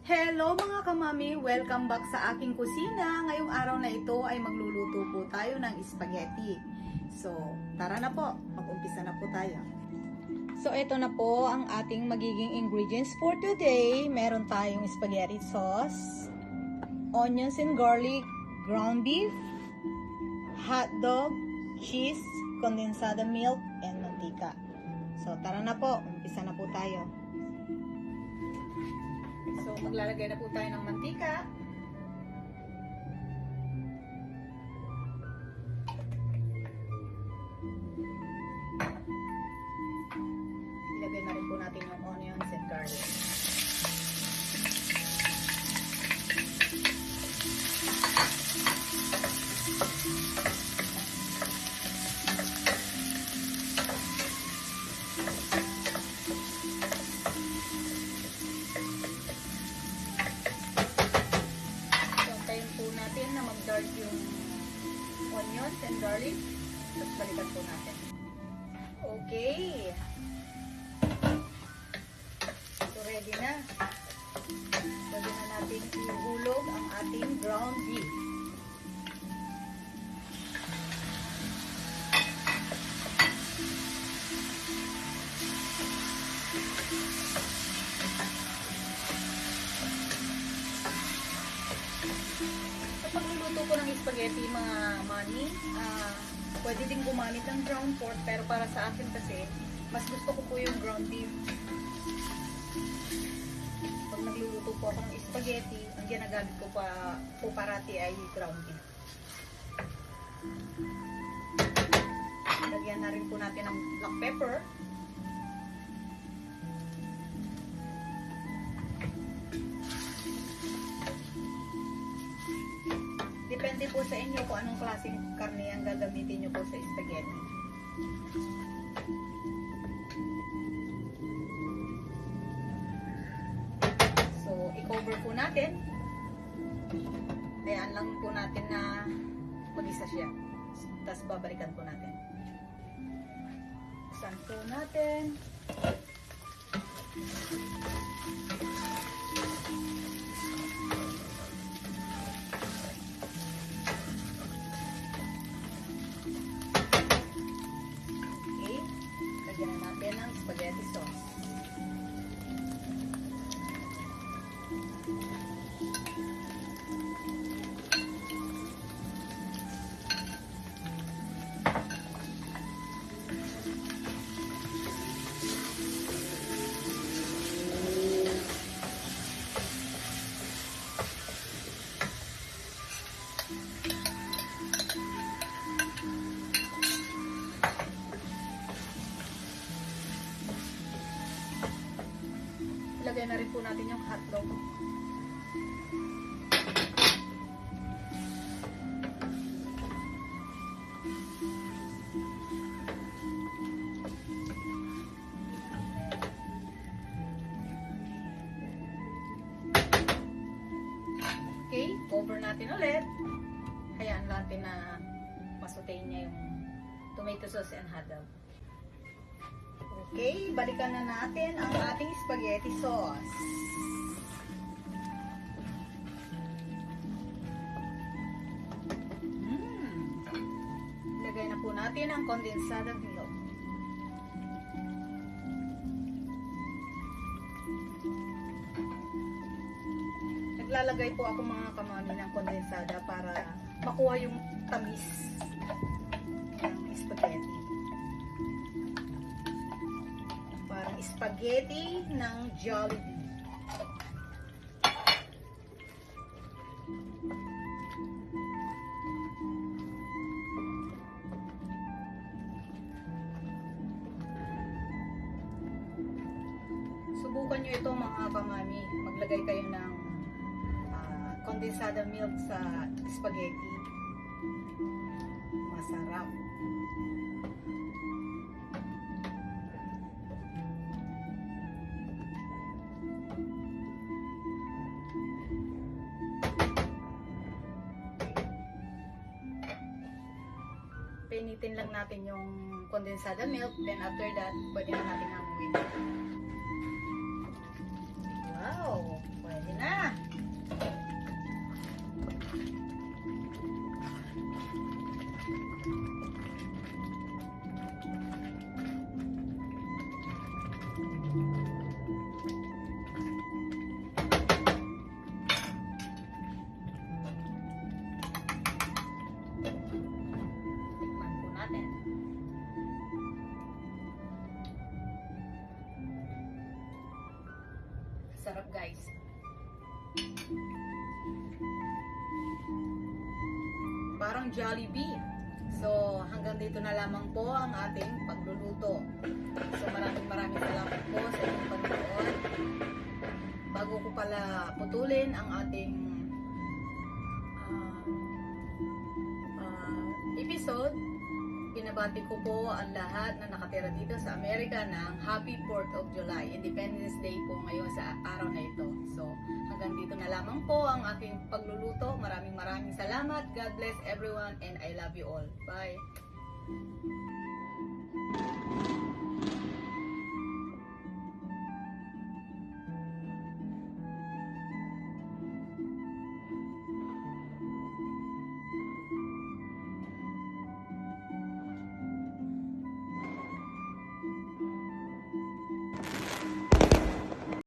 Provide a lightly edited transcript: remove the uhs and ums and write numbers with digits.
Hello mga kamami! Welcome back sa aking kusina. Ngayong araw na ito ay magluluto po tayo ng spaghetti. So, tara na po. Mag-umpisa na po tayo. So, ito na po ang ating magiging ingredients for today. Meron tayong spaghetti sauce, onions and garlic, ground beef, hot dog, cheese, condensada milk, and mantika. So, tara na po. Umpisa na po tayo. So, maglalagay na po tayo ng mantika. Ilagay na rin po natin yung onions and garlic. Na mag-dark yung onions and garlic. Tapos balikan po natin. Okay. So ready na. Pwede na natin ihulog ang ating ground beef. Pagluluto ko ng spaghetti mga mani, pwede din gumamit ng ground pork, pero para sa akin kasi mas gusto ko po yung ground beef. Pag nagluluto po ako ng spaghetti, ang ginagamit ko po parati ay ground beef. Lagyan na rin po natin ng black pepper. Depende po sa inyo kung anong klaseng karne ang gagamitin nyo po sa spaghetti. So, i-cover po natin. Hayaan lang po natin na mag-isa siya. Tapos babalikan po natin. Buksan po natin. Lagyan na natin ng spaghetti sauce. Ilagay na rin po natin yung hotdog. Okay, cover natin ulit. Hayaan natin na masutayin niya yung tomato sauce and hotdog. Okay, balikan na natin ang ating spaghetti sauce. Lagay na po natin ang condensada milk. Naglalagay po ako mga kamami ng condensada para makuha yung tamis ng spaghetti. Spaghetti ng Jollibee. Subukan nyo ito mga kamami. Maglagay kayo ng condensada milk sa spaghetti. Masarap. Painitin lang natin yung condensada milk, then after that, pwede na natin hanguin. Wow! Pwede na! Parang Jollibee. So, hanggang dito na lamang po ang ating pagluluto. So, maraming salamat po sa inyong panonood. Bago ko pala putulin ang ating episode, pinabati ko po ang lahat na nakatira dito sa Amerika ng Happy 4th of July. Independence Day po ngayon sa araw na ito. So, hanggang dito na lamang po ang aking pagluluto. Maraming salamat. God bless everyone and I love you all. Bye!